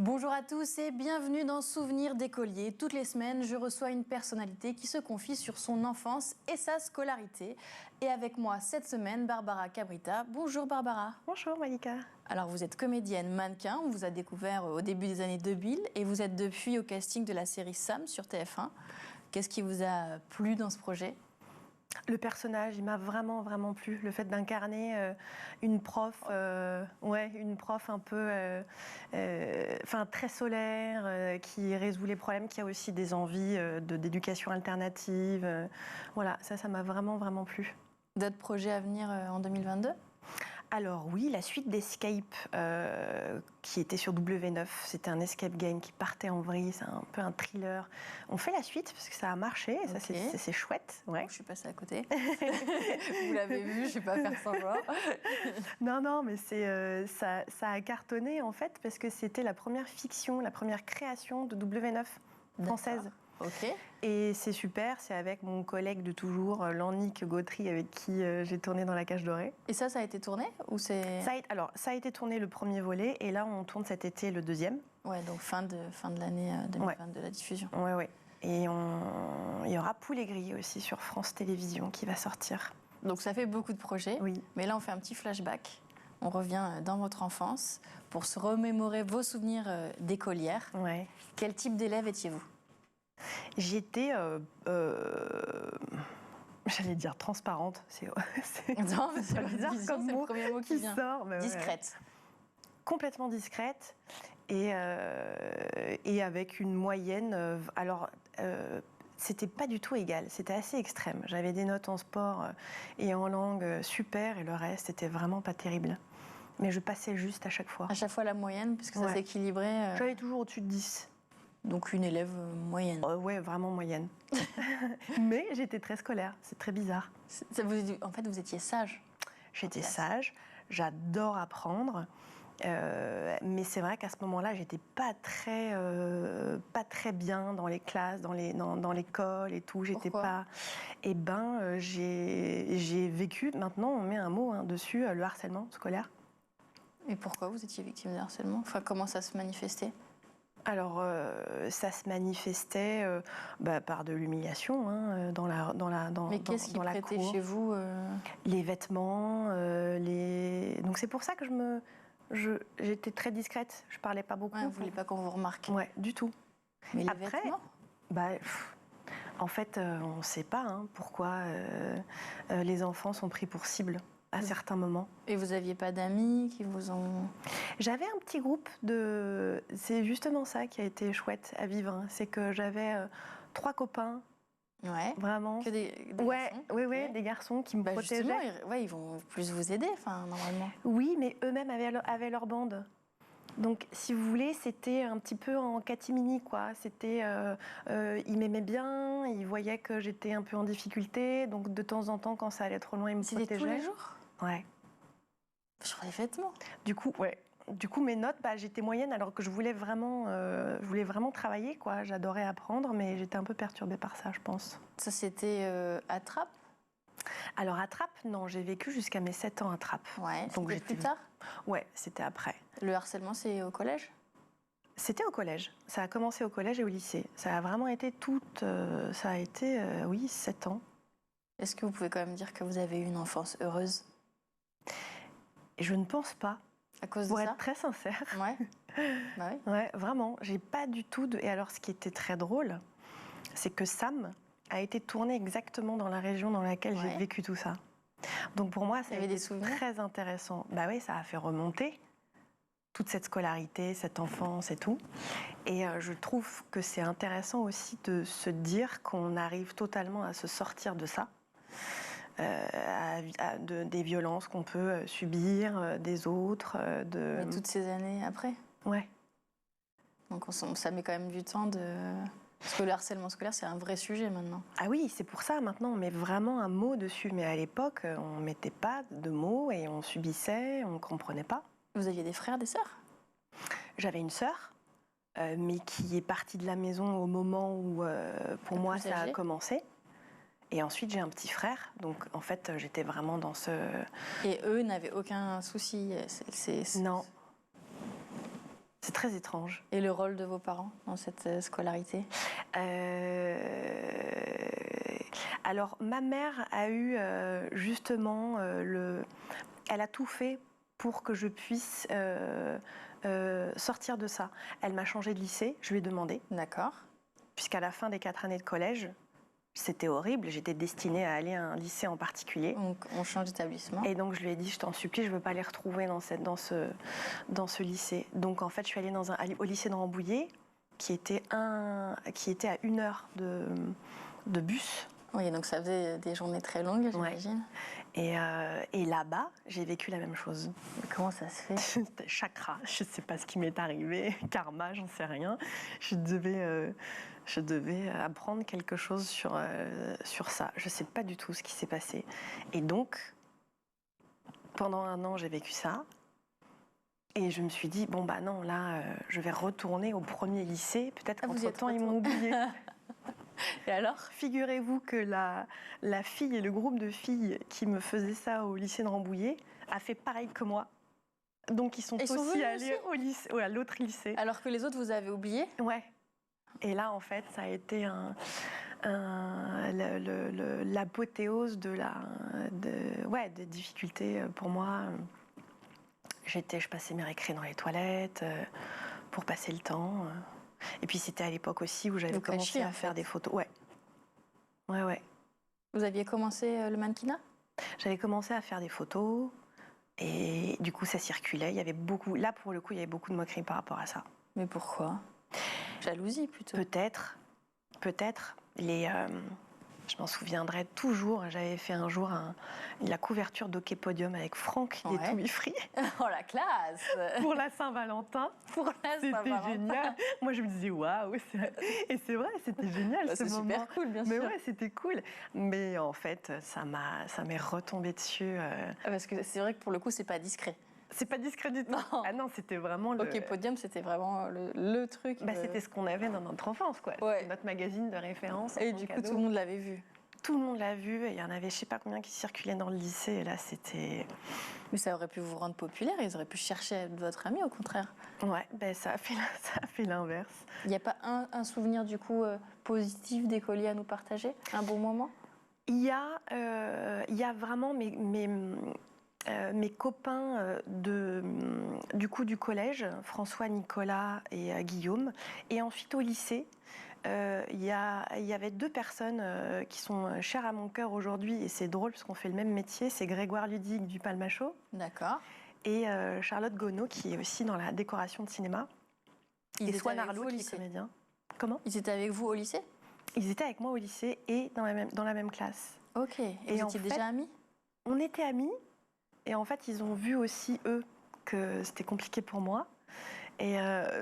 Bonjour à tous et bienvenue dans Souvenirs d'écolier. Toutes les semaines, je reçois une personnalité qui se confie sur son enfance et sa scolarité. Et avec moi cette semaine, Barbara Cabrita. Bonjour Barbara. Bonjour Malika. Alors vous êtes comédienne mannequin, on vous a découvert au début des années 2000 et vous êtes depuis au casting de la série Sam sur TF1. Qu'est-ce qui vous a plu dans ce projet ? Le personnage, il m'a vraiment plu. Le fait d'incarner une prof, une prof un peu, très solaire, qui résout les problèmes, qui a aussi des envies d'éducation alternative. Voilà, ça m'a vraiment plu. D'autres projets à venir en 2022 ? Alors oui, la suite d'Escape, qui était sur W9, c'était un escape game qui partait en vrille, c'est un peu un thriller. On fait la suite parce que ça a marché, et ça c'est chouette. Ouais. Je suis passée à côté. Vous l'avez vu, je ne vais pas faire semblant. Non, mais ça a cartonné en fait parce que c'était la première fiction, la première création de W9 française. Ok. Et c'est super, c'est avec mon collègue de toujours, Lannick Gautry, avec qui j'ai tourné dans La Cage Dorée. Et ça a été tourné ou c'est... Ça a été tourné le premier volet, et là on tourne cet été le deuxième. Ouais, donc fin de l'année 2022, la diffusion. Ouais. Et il y aura Poulet Grillé aussi sur France Télévisions qui va sortir. Donc ça fait beaucoup de projets, oui. Mais là on fait un petit flashback. On revient dans votre enfance pour se remémorer vos souvenirs d'écolière. Ouais. Quel type d'élève étiez-vous ? J'étais, j'allais dire transparente, c'est non, mais c'est bizarre comme mot, le premier mot qui vient. Sort. Mais discrète. Ouais. Complètement discrète et avec une moyenne. C'était pas du tout égal, c'était assez extrême. J'avais des notes en sport et en langue super, et le reste était vraiment pas terrible. Mais je passais juste à chaque fois. À chaque fois la moyenne, puisque ça s'équilibrait. J'avais toujours au-dessus de 10. Donc une élève moyenne. Ouais, vraiment moyenne. Mais j'étais très scolaire, c'est très bizarre. En fait, vous étiez sage. J'étais sage, j'adore apprendre. Mais c'est vrai qu'à ce moment-là, j'étais pas très bien dans les classes, dans l'école et tout. J'étais pas. J'ai vécu. Maintenant, on met un mot dessus, le harcèlement scolaire. Et pourquoi vous étiez victime de harcèlement ? Enfin, comment ça se manifestait ? Alors, ça se manifestait par de l'humiliation dans la cour. Mais qu'est-ce qui prêtait chez vous Les vêtements, Donc c'est pour ça que j'étais très discrète. Je parlais pas beaucoup. Ouais, vous ne vouliez pas qu'on vous remarque. Ouais, du tout. Mais les vêtements en fait, on ne sait pas pourquoi les enfants sont pris pour cible à certains moments. Et vous n'aviez pas d'amis qui vous ont... J'avais un petit groupe de... C'est justement ça qui a été chouette à vivre. C'est que j'avais 3 copains. Ouais. Vraiment. Que des garçons. Oui, des garçons qui me protégeaient. Ils vont plus vous aider, normalement. Oui, mais eux-mêmes avaient leur bande. Donc, si vous voulez, c'était un petit peu en catimini, quoi. C'était, ils m'aimaient bien, ils voyaient que j'étais un peu en difficulté, donc de temps en temps, quand ça allait trop loin, ils me protégeaient. C'était tous les jours ? Ouais. Sur les vêtements. Du coup, mes notes, j'étais moyenne, alors que je voulais vraiment travailler, quoi. J'adorais apprendre, mais j'étais un peu perturbée par ça, je pense. Ça, c'était à Trappes ? Alors, à Trappes, non, j'ai vécu jusqu'à mes 7 ans à Trappes. Ouais, donc c'était plus tard ? Ouais, c'était après. Le harcèlement, c'est au collège ? C'était au collège. Ça a commencé au collège et au lycée. Ça a vraiment été 7 ans. Est-ce que vous pouvez quand même dire que vous avez eu une enfance heureuse ? Je ne pense pas. À cause de ça ? Pour être très sincère. Ouais. Bah oui. Ouais, vraiment. J'ai pas du tout de... Et alors, ce qui était très drôle, c'est que Sam a été tourné exactement dans la région dans laquelle j'ai vécu tout ça. Donc pour moi, ça a été très intéressant. Bah oui, ça a fait remonter toute cette scolarité, cette enfance et tout. Et je trouve que c'est intéressant aussi de se dire qu'on arrive totalement à se sortir de ça. Des violences qu'on peut subir des autres. Mais toutes ces années après ? Ouais. Donc ça met quand même du temps de... Parce que le harcèlement scolaire, c'est un vrai sujet maintenant. Ah oui, c'est pour ça, maintenant, on met vraiment un mot dessus. Mais à l'époque, on ne mettait pas de mots et on subissait, on ne comprenait pas. Vous aviez des frères, des sœurs ? J'avais une sœur, mais qui est partie de la maison au moment où, pour moi, ça a commencé. Et ensuite, j'ai un petit frère. Donc, en fait, j'étais vraiment dans ce... Et eux n'avaient aucun souci Non. C'est très étrange. Et le rôle de vos parents dans cette scolarité? Alors, ma mère a eu justement elle a tout fait pour que je puisse sortir de ça. Elle m'a changé de lycée, je lui ai demandé. D'accord. Puisqu'à la fin des 4 années de collège, c'était horrible, j'étais destinée à aller à un lycée en particulier. Donc on change d'établissement. Et donc je lui ai dit, je t'en supplie, je ne veux pas les retrouver dans ce lycée. Donc en fait, je suis allée au lycée de Rambouillet, qui était à 1 heure de bus. Oui, donc ça faisait des journées très longues, j'imagine. Ouais. Et là-bas, j'ai vécu la même chose. Mais comment ça se fait? C'était chakra, je ne sais pas ce qui m'est arrivé, karma, j'en sais rien. Je devais apprendre quelque chose sur ça. Je ne sais pas du tout ce qui s'est passé. Et donc, pendant 1 an, j'ai vécu ça. Et je me suis dit, bon, bah non, là, je vais retourner au premier lycée. Peut-être qu'entre-temps, ils m'ont oublié. Et alors? Figurez-vous que la fille et le groupe de filles qui me faisaient ça au lycée de Rambouillet a fait pareil que moi. Donc, ils sont aussi allés au lycée, à l'autre lycée. Alors que les autres, vous avez oublié? Ouais. Et là, en fait, ça a été l'apothéose des difficultés pour moi. Je passais mes récrés dans les toilettes pour passer le temps. Et puis, c'était à l'époque aussi où j'avais commencé à faire des photos. Ouais. Vous aviez commencé le mannequinat? J'avais commencé à faire des photos. Et du coup, ça circulait. Il y avait beaucoup... Là, pour le coup, il y avait beaucoup de moqueries par rapport à ça. Mais pourquoi? Jalousie, plutôt. Peut-être. Je m'en souviendrai toujours. J'avais fait un jour la couverture d'Hockey Podium avec Franck des To Be Free. Oh, la classe! Pour la Saint-Valentin. C'était génial. Moi, je me disais, waouh! Et c'est vrai, c'était génial ce moment. C'est super cool, bien sûr. Mais ouais, c'était cool. Mais en fait, ça m'est retombé dessus. Parce que c'est vrai que pour le coup, c'est pas discret. C'est pas discret du tout. Non. Ah non, c'était vraiment Hockey Podium, c'était vraiment le truc. C'était ce qu'on avait dans notre enfance, quoi. Ouais. C'était notre magazine de référence. Et du coup, tout le monde l'avait vu. Tout le monde l'a vu. Et il y en avait, je sais pas combien qui circulaient dans le lycée. Et là, c'était... Mais ça aurait pu vous rendre populaire. Ils auraient pu chercher à être votre ami, au contraire. Ouais, ça a fait l'inverse. Il n'y a pas un souvenir, du coup, positif d'écolier à nous partager? Un bon moment? Il y a vraiment mes copains du collège, François, Nicolas et Guillaume. Et ensuite au lycée, il y avait 2 personnes qui sont chères à mon cœur aujourd'hui. Et c'est drôle parce qu'on fait le même métier. C'est Grégoire Ludig du Palmachot. D'accord. Et Charlotte Gonneau qui est aussi dans la décoration de cinéma. Et Swan Arlo qui est comédien. Comment? Ils étaient avec vous au lycée? Ils étaient avec moi au lycée et dans la même classe. Ok. Et vous étiez déjà amis? On était amis. Et en fait, ils ont vu aussi, eux, que c'était compliqué pour moi. Et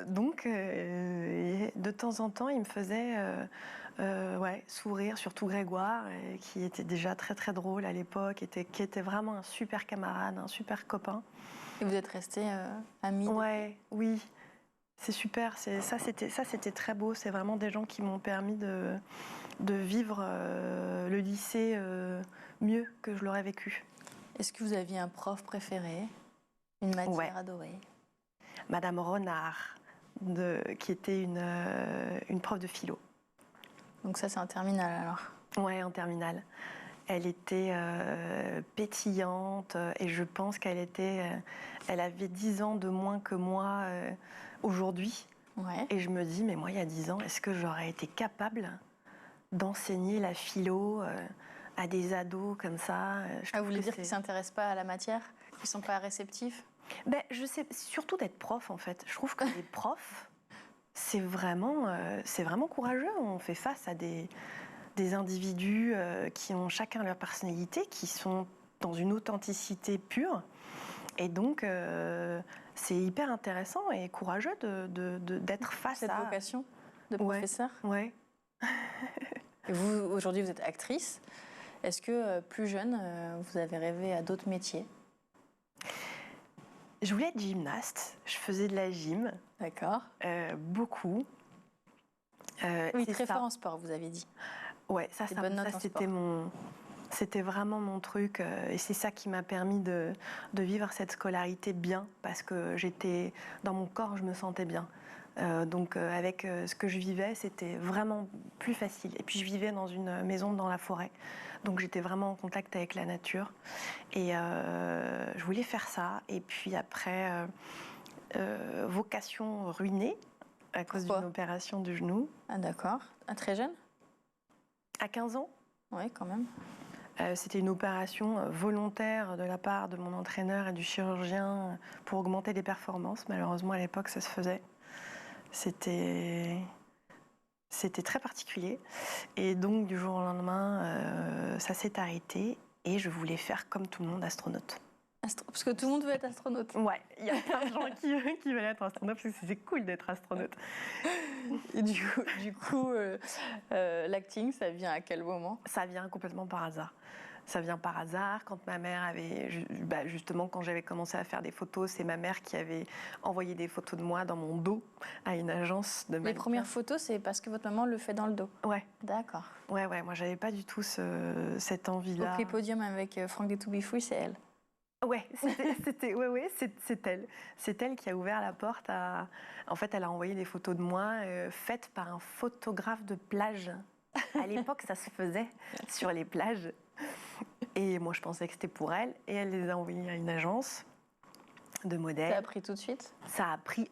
donc, de temps en temps, ils me faisaient sourire, surtout Grégoire, qui était déjà très, très drôle à l'époque, qui était vraiment un super camarade, un super copain. Et vous êtes restés amis? Oui. C'est super. Ça, c'était très beau. C'est vraiment des gens qui m'ont permis de vivre le lycée mieux que je l'aurais vécu. Est-ce que vous aviez un prof préféré? Une matière adorée? Madame Renard, qui était une prof de philo. Donc ça, c'est en terminale alors? Ouais, en terminale. Elle était pétillante et je pense elle avait 10 ans de moins que moi aujourd'hui. Ouais. Et je me dis, mais moi, il y a 10 ans, est-ce que j'aurais été capable d'enseigner la philo à des ados comme ça? Vous voulez dire qu'ils ne s'intéressent pas à la matière? Qu'ils ne sont pas réceptifs? Je sais, surtout d'être prof, en fait. Je trouve que les profs, c'est vraiment courageux. On fait face à des individus qui ont chacun leur personnalité, qui sont dans une authenticité pure. Et donc, c'est hyper intéressant et courageux d'être face à... Cette vocation de professeur? Ouais. Et vous, aujourd'hui, vous êtes actrice. Est-ce que, plus jeune, vous avez rêvé à d'autres métiers? Je voulais être gymnaste. Je faisais de la gym. D'accord. Beaucoup. Oui, très fort en sport, vous avez dit. Ouais, ça c'était C'était vraiment mon truc et c'est ça qui m'a permis de vivre cette scolarité bien parce que j'étais dans mon corps, je me sentais bien. Donc avec ce que je vivais, c'était vraiment plus facile. Et puis je vivais dans une maison dans la forêt, donc j'étais vraiment en contact avec la nature. Et je voulais faire ça. Et puis après, vocation ruinée à cause d'une opération du genou. Ah d'accord. Ah, très jeune? À 15 ans. Oui, quand même. C'était une opération volontaire de la part de mon entraîneur et du chirurgien pour augmenter les performances. Malheureusement, à l'époque, ça se faisait. C'était très particulier. Et donc, du jour au lendemain, ça s'est arrêté et je voulais faire comme tout le monde, astronaute. Parce que tout le monde veut être astronaute. Ouais, il y a plein de gens qui veulent être astronaute parce que c'est cool d'être astronaute. Et du coup l'acting, ça vient à quel moment? Ça vient complètement par hasard. Ça vient par hasard. Quand ma mère avait, justement, quand j'avais commencé à faire des photos, c'est ma mère qui avait envoyé des photos de moi dans mon dos à une agence de mannequins. Les premières photos, c'est parce que votre maman le fait dans le dos? Ouais. D'accord. Ouais, moi j'avais pas du tout cette envie-là. Au Clipodium avec Franck des To Be Free, c'est elle? Ouais, c'est elle. C'est elle qui a ouvert la porte à... En fait, elle a envoyé des photos de moi faites par un photographe de plage. À l'époque, ça se faisait sur les plages. Et moi, je pensais que c'était pour elle. Et elle les a envoyées à une agence de modèles. Ça a pris tout de suite? Ça a pris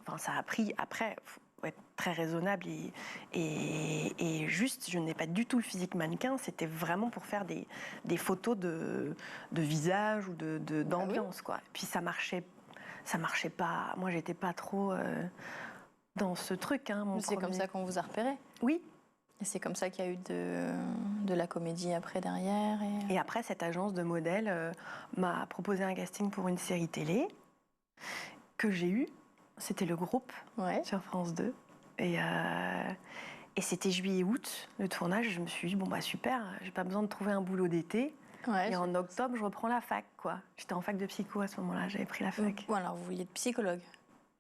après, faut être très raisonnable et juste, je n'ai pas du tout le physique mannequin. C'était vraiment pour faire des photos de visage ou d'ambiance, quoi. Puis ça marchait pas. Moi, j'étais pas trop dans ce truc. Hein, c'est comme ça qu'on vous a repéré? Oui. Et c'est comme ça qu'il y a eu de la comédie après derrière. Et après, cette agence de modèles m'a proposé un casting pour une série télé que j'ai eu. C'était Le Groupe sur France 2. Et c'était juillet-août, le tournage. Je me suis dit, bon, bah super, j'ai pas besoin de trouver un boulot d'été. Ouais, et en octobre, je reprends la fac, quoi. J'étais en fac de psycho à ce moment-là, j'avais pris la fac. Bon, alors vous vouliez être psychologue?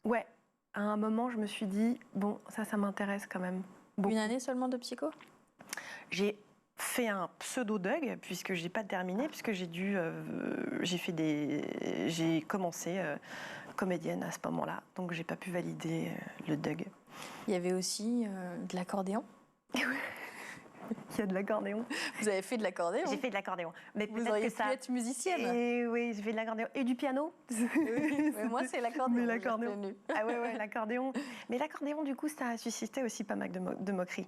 Ouais. À un moment, je me suis dit, bon, ça m'intéresse quand même. Beaucoup. Une année seulement de psycho? J'ai fait un pseudo-DUG, puisque je n'ai pas terminé, puisque j'ai commencé comédienne à ce moment-là, donc j'ai pas pu valider le DUG. Il y avait aussi de l'accordéon? Il y a de l'accordéon. Vous avez fait de l'accordéon? J'ai fait de l'accordéon. Mais vous auriez pu être musicienne? Et oui, j'ai fait de l'accordéon. Et du piano. Oui, mais moi, c'est l'accordéon. Mais l'accordéon. Ah ouais, l'accordéon. Mais l'accordéon, du coup, ça a suscité aussi pas mal de moqueries.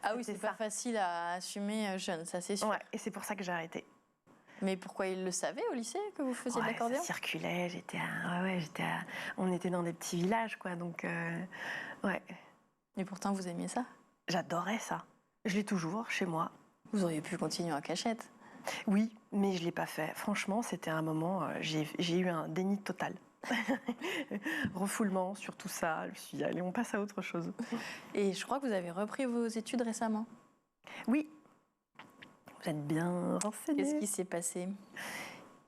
Ah oui, c'est pas facile à assumer jeune, ça c'est sûr. Ouais, et c'est pour ça que j'ai arrêté. Mais pourquoi ils le savaient au lycée que vous faisiez de l'accordéon? Ça circulait, on était dans des petits villages, quoi, donc ouais. Et pourtant, vous aimiez ça? J'adorais ça. Je l'ai toujours chez moi. Vous auriez pu continuer en cachette? Oui, mais je l'ai pas fait. Franchement, c'était un moment, j'ai eu un déni total. Refoulement sur tout ça. Je me suis dit, allez, on passe à autre chose. Et je crois que vous avez repris vos études récemment? Oui. Vous êtes bien renseignée. Qu'est-ce qui s'est passé?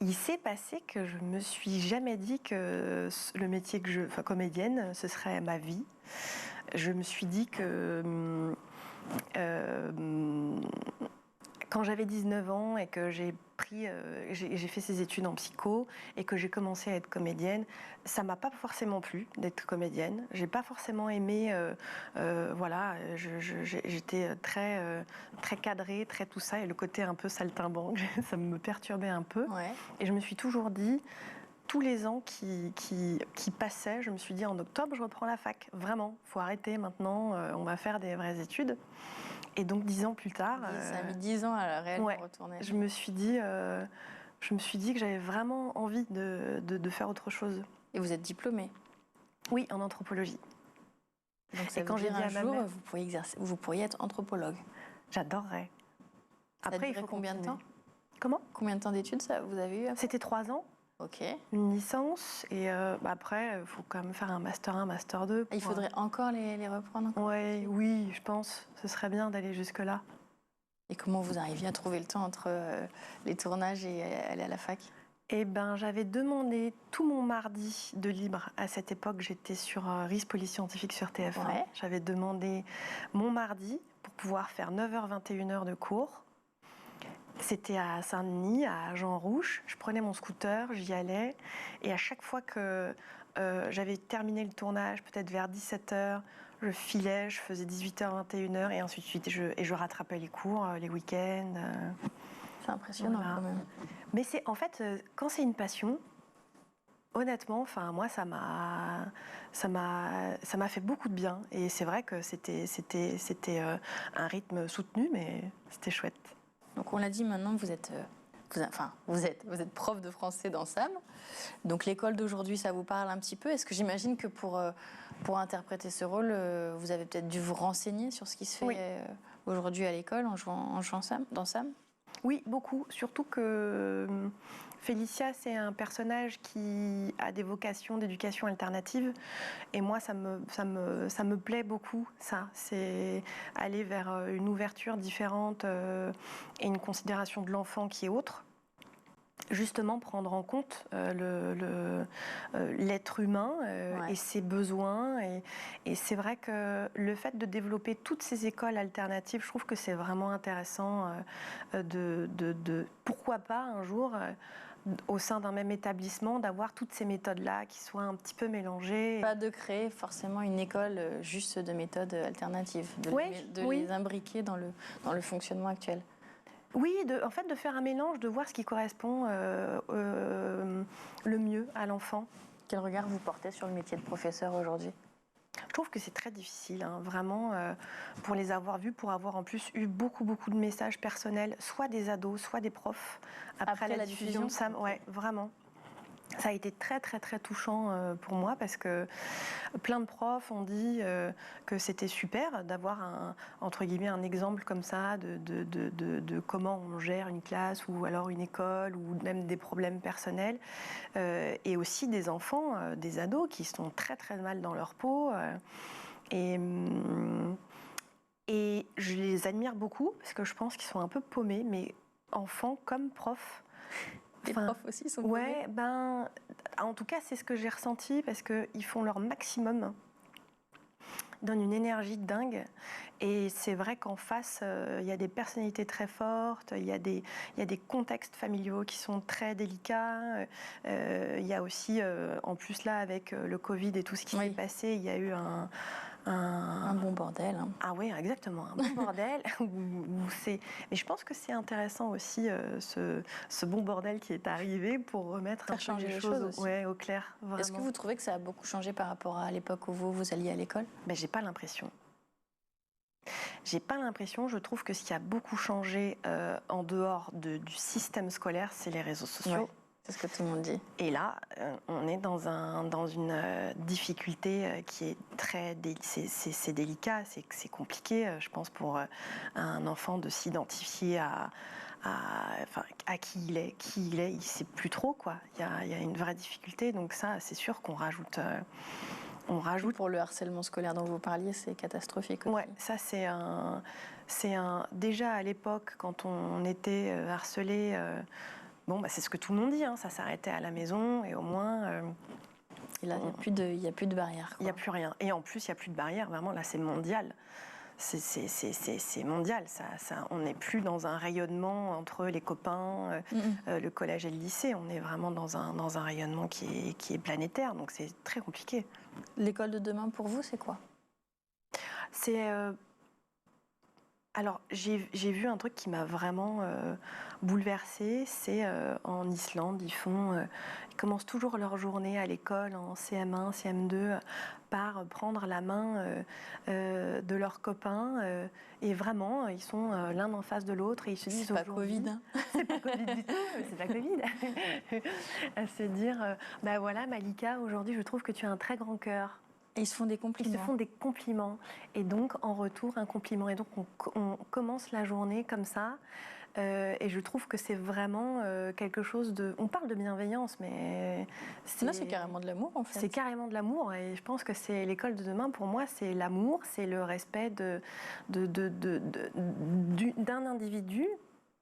Il s'est passé que je me suis jamais dit que le métier comédienne, ce serait ma vie. Je me suis dit que quand j'avais 19 ans et que j'ai fait ces études en psycho et que j'ai commencé à être comédienne, ça m'a pas forcément plu d'être comédienne. J'ai pas forcément aimé, voilà, j'étais très cadrée, très tout ça, et le côté un peu saltimbanque, ça me perturbait un peu. Ouais. Et je me suis toujours dit, tous les ans qui passaient, je me suis dit en octobre, je reprends la fac. Vraiment, faut arrêter maintenant, on va faire des vraies études. Et donc 10 ans plus tard... Ça a mis 10 ans à la réelle pour retourner. Je me suis dit que j'avais vraiment envie de faire autre chose. Et vous êtes diplômée? Oui, en anthropologie. Donc ça veut dire un jour, vous pourriez être anthropologue? J'adorerais. Après, il faut combien de temps? Comment? Combien de temps d'études vous avez eu? C'était 3 ans. Ok. Une licence, et après, il faut quand même faire un master 1, master 2. Il faudrait encore les reprendre? Oui, je pense. Ce serait bien d'aller jusque-là. Et comment vous arriviez à trouver le temps entre les tournages et aller à la fac? Eh ben, j'avais demandé tout mon mardi de libre. À cette époque, j'étais sur RIS Police Scientifique sur TF1. Ouais. J'avais demandé mon mardi pour pouvoir faire 9h, 21h de cours. C'était à Saint-Denis, à Jean-Rouch. Je prenais mon scooter, j'y allais. Et à chaque fois que j'avais terminé le tournage, peut-être vers 17h, je filais, je faisais 18h, 21h, et ainsi de suite. Et je rattrapais les cours, les week-ends. C'est impressionnant quand même. Mais c'est, en fait, quand c'est une passion, honnêtement, enfin, moi, ça m'a fait beaucoup de bien. Et c'est vrai que c'était un rythme soutenu, mais c'était chouette. Donc on l'a dit, maintenant vous êtes prof de français dans SAM. Donc l'école d'aujourd'hui, ça vous parle un petit peu. Est-ce que j'imagine que pour interpréter ce rôle, vous avez peut-être dû vous renseigner sur ce qui se fait aujourd'hui à l'école en jouant dans SAM? Oui, beaucoup. Surtout que Félicia, c'est un personnage qui a des vocations d'éducation alternative. Et moi, ça me plaît beaucoup, ça. C'est aller vers une ouverture différente et une considération de l'enfant qui est autre. Justement, prendre en compte l'être humain et ses besoins. Et c'est vrai que le fait de développer toutes ces écoles alternatives, je trouve que c'est vraiment intéressant pourquoi pas un jour, au sein d'un même établissement, d'avoir toutes ces méthodes-là qui soient un petit peu mélangées. Pas de créer forcément une école juste de méthodes alternatives, de les imbriquer dans le fonctionnement actuel. Oui, en fait, de faire un mélange, de voir ce qui correspond le mieux à l'enfant. Quel regard vous portez sur le métier de professeur aujourd'hui ? Je trouve que c'est très difficile, hein, vraiment, pour les avoir vus, pour avoir en plus eu beaucoup de messages personnels, soit des ados, soit des profs, après la diffusion de SAM. Ouais, vraiment. Ça a été très touchant pour moi parce que plein de profs ont dit que c'était super d'avoir entre guillemets un exemple comme ça de comment on gère une classe ou alors une école ou même des problèmes personnels et aussi des enfants, des ados qui sont très mal dans leur peau et je les admire beaucoup parce que je pense qu'ils sont un peu paumés, mais enfants comme profs. Les profs aussi sont paumés. Ouais, en tout cas, c'est ce que j'ai ressenti parce qu'ils font leur maximum, ils donnent une énergie de dingue. Et c'est vrai qu'en face, il y a des personnalités très fortes, il y a des contextes familiaux qui sont très délicats. Il y a aussi, en plus là, avec le Covid et tout ce qui s'est passé, il y a eu un bon bordel. Hein. Ah oui, exactement, un bon bordel. Mais je pense que c'est intéressant aussi ce bon bordel qui est arrivé pour remettre un peu les choses au clair. Est-ce que vous trouvez que ça a beaucoup changé par rapport à l'époque où vous alliez à l'école ? J'ai pas l'impression. J'ai pas l'impression. Je trouve que ce qui a beaucoup changé en dehors du système scolaire, c'est les réseaux sociaux. Ouais. C'est ce que tout le monde dit. Et là, on est dans une difficulté qui est c'est délicat, c'est compliqué, je pense, pour un enfant de s'identifier à qui il est. Il sait plus trop, quoi. Il y a une vraie difficulté, donc ça, c'est sûr qu'on rajoute. Pour le harcèlement scolaire dont vous parliez, c'est catastrophique aussi. Ouais, ça déjà à l'époque, quand on était harcelé. C'est ce que tout le monde dit, hein, ça s'arrêtait à la maison et au moins... et là, il n'y a plus de barrière. Il n'y a plus rien. Et en plus, il n'y a plus de barrière, vraiment, là, c'est mondial. C'est mondial, on n'est plus dans un rayonnement entre les copains, le collège et le lycée. On est vraiment dans un rayonnement qui est planétaire, donc c'est très compliqué. L'école de demain, pour vous, c'est quoi ? Alors, j'ai vu un truc qui m'a vraiment bouleversée, c'est en Islande, ils commencent toujours leur journée à l'école en CM1, CM2 par prendre la main de leurs copains et vraiment, ils sont l'un en face de l'autre et ils se disent... C'est pas Covid. Hein. C'est pas Covid du tout, c'est pas Covid. À se dire, voilà Malika, aujourd'hui je trouve que tu as un très grand cœur. Et ils se font des compliments. Ils se font des compliments. Et donc, en retour, un compliment. Et donc, on commence la journée comme ça. Et je trouve que c'est vraiment quelque chose de... On parle de bienveillance, mais... C'est carrément de l'amour, en fait. C'est carrément de l'amour. Et je pense que c'est l'école de demain, pour moi, c'est l'amour, c'est le respect d'un individu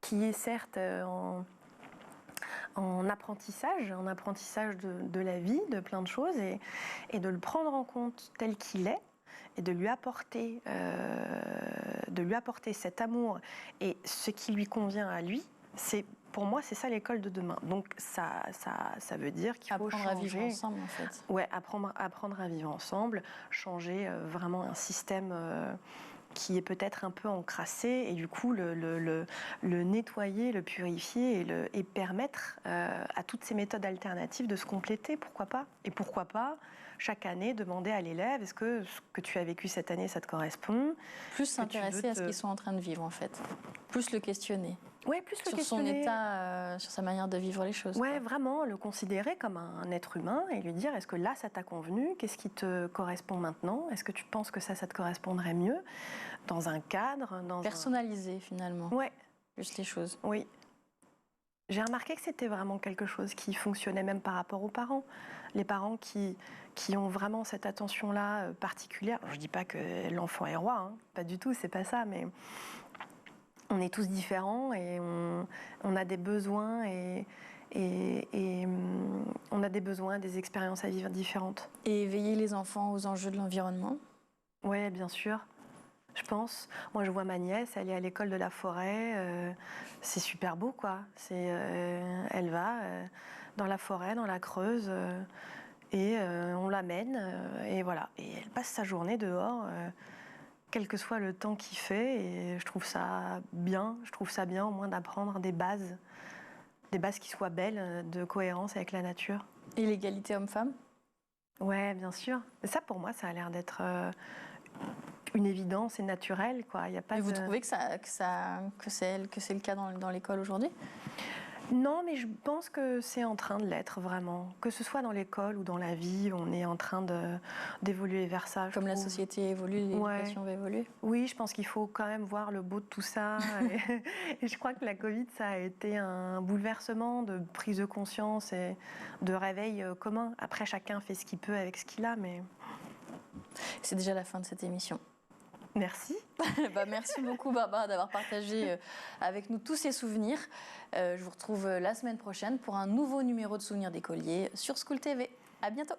qui est certes en apprentissage de la vie, de plein de choses, et de le prendre en compte tel qu'il est, et de lui apporter cet amour et ce qui lui convient à lui, Pour moi, c'est ça l'école de demain. Donc ça veut dire qu'il faut apprendre à vivre ensemble, en fait. Ouais, apprendre à vivre ensemble, changer vraiment un système qui est peut-être un peu encrassé, et du coup le nettoyer, le purifier et permettre à toutes ces méthodes alternatives de se compléter, pourquoi pas. Et pourquoi pas chaque année demander à l'élève, est-ce que ce que tu as vécu cette année, ça te correspond? Plus s'intéresser à ce qu'ils sont en train de vivre, en fait. Plus le questionner. Ouais, plus le questionner. Sur son état, sur sa manière de vivre les choses. Ouais, vraiment, le considérer comme un être humain et lui dire, est-ce que là, ça t'a convenu? Qu'est-ce qui te correspond maintenant? Est-ce que tu penses que ça te correspondrait mieux dans un cadre, personnaliser, finalement. Ouais. Juste les choses. Oui. J'ai remarqué que c'était vraiment quelque chose qui fonctionnait même par rapport aux parents. Les parents qui ont vraiment cette attention-là particulière. Je ne dis pas que l'enfant est roi, hein. Pas du tout, c'est pas ça, mais on est tous différents et on a des besoins et on a des besoins, des expériences à vivre différentes. Et éveiller les enfants aux enjeux de l'environnement? Oui, bien sûr. Je pense. Moi, je vois ma nièce, elle est à l'école de la forêt. C'est super beau, quoi. Elle va dans la forêt, dans la Creuse, et on l'amène, et voilà. Et elle passe sa journée dehors, quel que soit le temps qu'il fait, et je trouve ça bien. Je trouve ça bien, au moins, d'apprendre des bases qui soient belles, de cohérence avec la nature. Et l'égalité homme-femme? Ouais, bien sûr. Et ça, pour moi, ça a l'air d'être une évidence et naturelle, quoi. Il y a pas. Et vous trouvez que c'est le cas dans l'école aujourd'hui? Non, mais je pense que c'est en train de l'être vraiment. Que ce soit dans l'école ou dans la vie, on est en train d'évoluer vers ça. Comme la société évolue, l'éducation va évoluer. Oui, je pense qu'il faut quand même voir le beau de tout ça. Et je crois que la Covid, ça a été un bouleversement de prise de conscience et de réveil commun. Après, chacun fait ce qu'il peut avec ce qu'il a, mais... C'est déjà la fin de cette émission. Merci. Merci beaucoup, Barbara, d'avoir partagé avec nous tous ces souvenirs. Je vous retrouve la semaine prochaine pour un nouveau numéro de Souvenirs d'écoliers sur School TV. À bientôt.